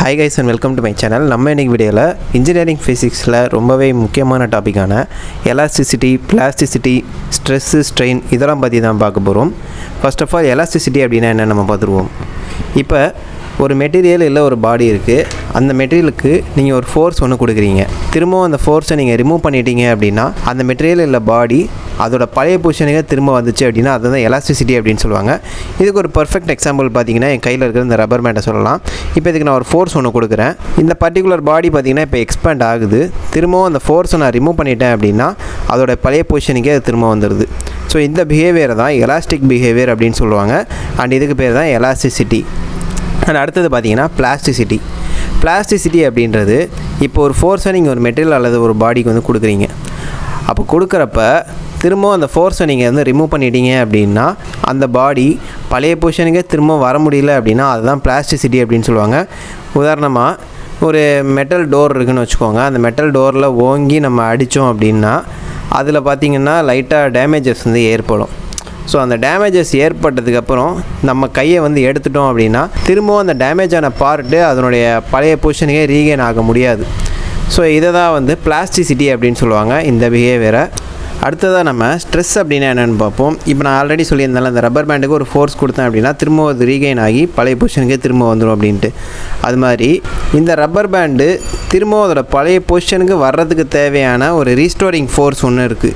Hi guys and welcome to my channel. நம்ம இன்னைக்கு வீடியோல engineering physicsல ரொம்பவே முக்கியமான டாபிக்கான elasticity, plasticity, stress, strain இதெல்லாம் பத்தி தான் பார்க்க போறோம். First of all elasticity அப்படினா என்ன நம்ம பார்த்துருவோம். இப்போ ஒரு மெட்டீரியல் இல்ல ஒரு பாடி இருக்கு. அந்த மெட்டீரியலுக்கு நீங்க ஒரு ஃபோர்ஸ் ஒன்னு கொடுக்குறீங்க. திரும்ப அந்த ஃபோர்ஸை நீங்க ரிமூவ் பண்ணிட்டீங்க அப்படினா அந்த மெட்டீரியல் இல்ல பாடி அதோட பழைய பொசிஷனுக்கு திரும்ப வந்துச்சு அப்படினா அதுதான் எலாஸ்டிசிட்டி அப்படினு சொல்வாங்க. இதுக்கு ஒரு பெர்ஃபெக்ட் எக்ஸாம்பிள் பாத்தீங்கன்னா என் கையில இருக்கிற இந்த ரப்பர் பேண்டை சொல்லலாம். இப்போ இதுக்கு நான் ஒரு ஃபோர்ஸ் ஒன்னு கொடுக்கிறேன். இந்த பர்టిక్యులர் பாடி பாத்தீங்கன்னா இப்போ எக்ஸ்பேண்ட் ஆகுது. திரும்ப அந்த ஃபோர்ஸை நான் ரிமூவ் பண்ணிட்டேன் அப்படினா அதோட பழைய பொசிஷனுக்கே அது திரும்ப வந்துருது. சோ இந்த பிஹேவியர் தான் எலாஸ்டிக் பிஹேவியர் அப்படினு சொல்வாங்க. and இதுக்கு பேர் தான் எலாஸ்டிசிட்டி. and அடுத்து பாத்தீங்கன்னா பிளாஸ்டிசிட்டி. பிளாஸ்டிசிட்டி அப்படின்றது இப்போ ஒரு ஃபோர்ஸை நீங்க ஒரு மெட்டீரியல் அல்லது ஒரு பாடிக்கு வந்து கொடுக்குறீங்க. அப்ப கொடுக்கறப்ப திரும்ப அந்த ஃபோர்ஸை நீங்க வந்து ரிமூவ் பண்ணிட்டீங்க அப்படினா அந்த பாடி பழைய பொசிஷனுக்கே திரும்ப வர முடியல அப்படினா அதுதான் பிளாஸ்டிசிட்டி அப்படினு சொல்வாங்க. உதாரணமா ஒரு மெட்டல் டோர் இருக்குன்னு வெச்சுக்கோங்க. அந்த மெட்டல் டோர்ல ஓங்கி நம்ம அடிச்சோம் அப்படினா அதுல பாத்தீங்கன்னா லைட்டா டேமேजेस வந்து ஏற்படும். சோ அந்த டேமேजेस ஏற்பட்டதுக்கு அப்புறம் நம்ம கையை வந்து எடுத்துட்டோம் அப்படினா திரும்ப அந்த டேமேஜ் ஆன பார்ட் அதனுடைய பழைய பொசிஷனுக்கே ரீகெயின் ஆக முடியாது. சோ இத தான் வந்து பிளாஸ்டிசிட்டி அப்படினு சொல்வாங்க இந்த பிஹேவியரை. அடுத்ததா நம்ம ஸ்ட்ரெஸ் அப்படினா என்னன்னு பாப்போம். இப்போ நான் ஆல்ரெடி சொல்லியிருந்தேன் அந்த ரப்பர் பேண்டுக்கு ஒரு ஃபோர்ஸ் கொடுத்தேன் அப்படினா திரும்ப அது ரீகெயின் ஆகி பழைய பொசிஷனுக்கே திரும்ப வந்துரும் அப்படினு. அது மாதிரி இந்த ரப்பர் பேண்ட் திரும்ப அதோட பழைய பொசிஷனுக்கு வர்றதுக்கு தேவையான ஒரு ரீஸ்டோரிங் ஃபோர்ஸ் ஒன்னு இருக்கு.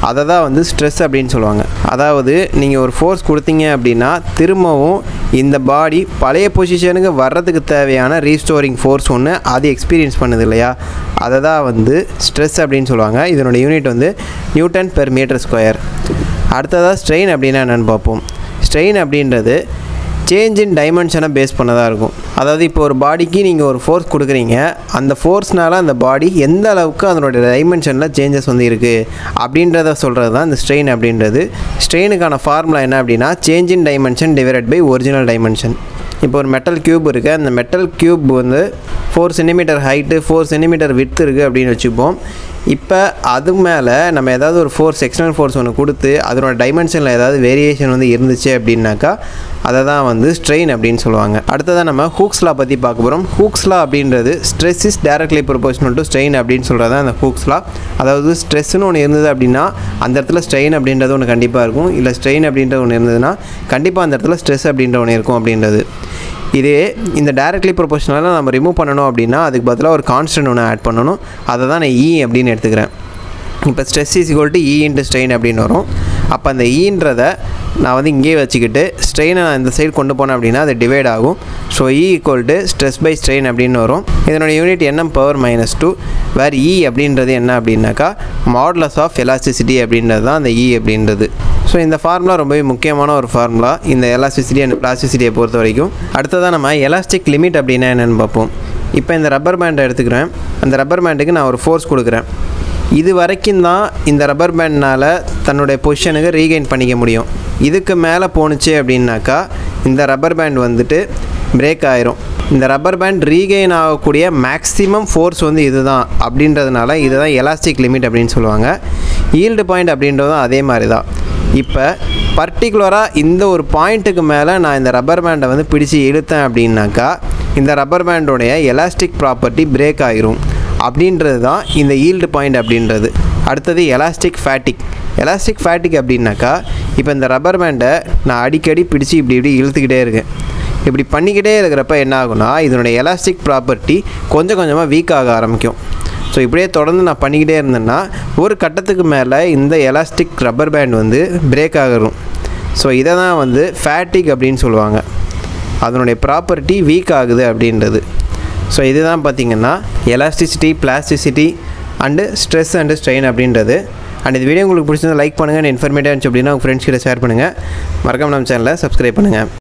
அத தான் வந்து ஸ்ட்ரெஸ் அப்படினு சொல்வாங்க. அதாவது நீங்க ஒரு ஃபோர்ஸ் கொடுத்தீங்க அப்படினா திரும்பவும் இந்த பாடி பழைய பொசிஷனுக்கு வர்றதுக்கு தேவையான ரீஸ்டோரிங் ஃபோர்ஸ் ஒன்னு அது எக்ஸ்பீரியன்ஸ் பண்ணுது இல்லையா? அத தான் வந்து ஸ்ட்ரெஸ் அப்படினு சொல்வாங்க. இதனோட யூனிட் வந்து நியூட்டன் பெர் மீட்டர் ஸ்கொயர். அடுத்ததா ஸ்ட்ரெயின் அப்படினா என்னன்னு பாப்போம். ஸ்ட்ரெயின் அப்படின்றது சேஞ்ச் இன் டைமென்ஷனை பேஸ் பண்ணதா இருக்கும். அதாவது இப்போ ஒரு பாடிக்கு நீங்க ஒரு ஃபோர்ஸ் கொடுக்குறீங்க. அந்த ஃபோர்ஸ்னால அந்த பாடி எந்த அளவுக்கு அதனுடைய டைமென்ஷன்ல சேஞ்சஸ் வந்து இருக்கு அப்படின்றத சொல்றது தான் இந்த ஸ்ட்ரெயின் அப்படின்றது. ஸ்ட்ரெயினுக்கான ஃபார்முலா என்ன அப்படினா change in dimension divided by original dimension. இப்போ ஒரு மெட்டல் கியூப் இருக்கு. அந்த மெட்டல் கியூப் வந்து 4 cm ஹைட் 4 cm விட்த் இருக்கு அப்படினு வெச்சுப்போம். இப்போ அது மேல நம்ம ஏதாவது ஒரு ஃபோர்ஸ் எக்ஸ்டர்னல் ஃபோர்ஸ் ஒன்னு கொடுத்து அதோட டைமென்ஷன்ல ஏதாவது வேரியேஷன் வந்து இருந்துச்சு அப்படினாக்கா அத தான் வந்து ஸ்ட்ரெயின் அப்படினு சொல்வாங்க. அடுத்ததா நம்ம ஹூக்ஸ் லா பத்தி பார்க்க போறோம். ஹூக்ஸ் லா அப்படின்றது stress is directly proportional to strain அப்படினு சொல்றது தான் அந்த ஹூக்ஸ் லா. அதாவது ஸ்ட்ரெஸ்னு ஒன்னு இருந்தது அப்படினா அந்த இடத்துல ஸ்ட்ரெயின் அப்படின்றது ஒன்னு கண்டிப்பா இருக்கும். இல்ல ஸ்ட்ரெயின் அப்படின்றது ஒன்னு இருந்ததுனா கண்டிப்பா அந்த இடத்துல ஸ்ட்ரெஸ் அப்படின்ற ஒன்னு இருக்கும் அப்படின்றது. இதே இந்த டைரக்ட்லி ப்ரொபோர்ஷனலா நம்ம ரிமூவ் பண்ணனும் அப்படினா அதுக்கு பதிலா ஒரு கான்ஸ்டன்ட் ஒன்னு ஆட் பண்ணனும். அத தான் நான் E அப்படினு எடுத்துக்கிறேன். இப்போ stress is equal to E into strain அப்படினு வரும். அப்ப அந்த Eன்றத நான் வந்து இங்கே வச்சிக்கிட்டு ஸ்ட்ரெயினை நான் இந்த சைடு கொண்டு போனேன் அப்படினா அது டிவைட் ஆகும். So E equal to stress by strain அப்படினு வரும். இதனோட யூனிட் Nm⁻², where E அப்படின்றது என்ன அப்படினாக்கா modulus of elasticity அப்படின்றது தான் அந்த E அப்படின்றது. சோ இந்த ஃபார்முலா ரொம்பவே முக்கியமான ஒரு ஃபார்முலா இந்த எலாஸ்டிசிட்டி and பிளாஸ்டிசிட்டியை பொறுத்த வரைக்கும். அடுத்ததா நம்ம எலாஸ்டிக் லிமிட் அப்படினா என்னன்னு பாப்போம். இப்போ இந்த ரப்பர் பேண்டை எடுத்துக்கிறேன். அந்த ரப்பர் பேண்டுக்கு நான் ஒரு ஃபோர்ஸ் கொடுக்கிறேன். இது வரைக்கும் தான் இந்த ரப்பர் பேண்ட்னால தன்னுடைய பொசிஷனுக்கு ரீகெயின் பண்ணிக்க முடியும். இதுக்கு மேலே போணுச்சு அப்படினாக்கா இந்த ரப்பர் பேண்ட் வந்துட்டு பிரேக் ஆயிரும். இந்த ரப்பர் பேண்ட் ரீகெயின் ஆகக்கூடிய மேக்ஸிமம் ஃபோர்ஸ் வந்து இதுதான் அப்படின்றதுனால இதுதான் எலாஸ்டிக் லிமிட் அப்படினு சொல்லுவாங்க. ஈல்ட் பாயிண்ட் அப்படின்றதும் அதே மாதிரி தான். இப்போ பர்టిక్యులரா இந்த ஒரு பாயிண்ட்டுக்கு மேலே நான் இந்த ரப்பர் பேண்டை வந்து பிடிச்சி இழுத்தேன் அப்படினாக்கா இந்த ரப்பர் பேண்டோடைய எலாஸ்டிக் ப்ராப்பர்ட்டி பிரேக் ஆயிரும். அப்படின்றது தான் இந்த ஈல்ட் பாயிண்ட் அப்படின்றது. அடுத்தது எலாஸ்டிக் ஃபேட்டிக். எலாஸ்டிக் ஃபேட்டிக் அப்படினாக்கா இப்போ இந்த ரப்பர் பேண்டை நான் அடிக்கடி பிடிச்சி இப்படி இழுத்துக்கிட்டே இருக்கேன். இப்படி பண்ணிக்கிட்டே இருக்கிறப்ப என்ன ஆகும்னா இதனுடைய எலாஸ்டிக் ப்ராப்பர்ட்டி கொஞ்சம் கொஞ்சமா வீக் ஆக ஆரம்பிக்கும். சோ இப்படியே தொடர்ந்து நான் பண்ணிக்கிட்டே இருந்தேன்னா ஒரு கட்டத்துக்கு மேலே இந்த எலாஸ்டிக் ரப்பர் பேண்ட் வந்து பிரேக் ஆகும். சோ இத தான் வந்து ஃபேட்டிக் அப்படினு சொல்வாங்க. அதனுடைய ப்ராப்பர்ட்டி வீக் ஆகுது அப்படின்றது. சோ இதுதான் பாத்தீங்கன்னா elasticity, plasticity and stress and strain அப்படின்றது. and இந்த வீடியோ உங்களுக்கு பிடிச்சிருந்தா லைக் பண்ணுங்க. இன்ஃபர்மேட்டிவா இருந்துச்சு அப்படினா உங்க फ्रेंड्स கிட்ட ஷேர் பண்ணுங்க. மறக்காம நம்ம சேனலை சப்ஸ்கிரைப் பண்ணுங்க.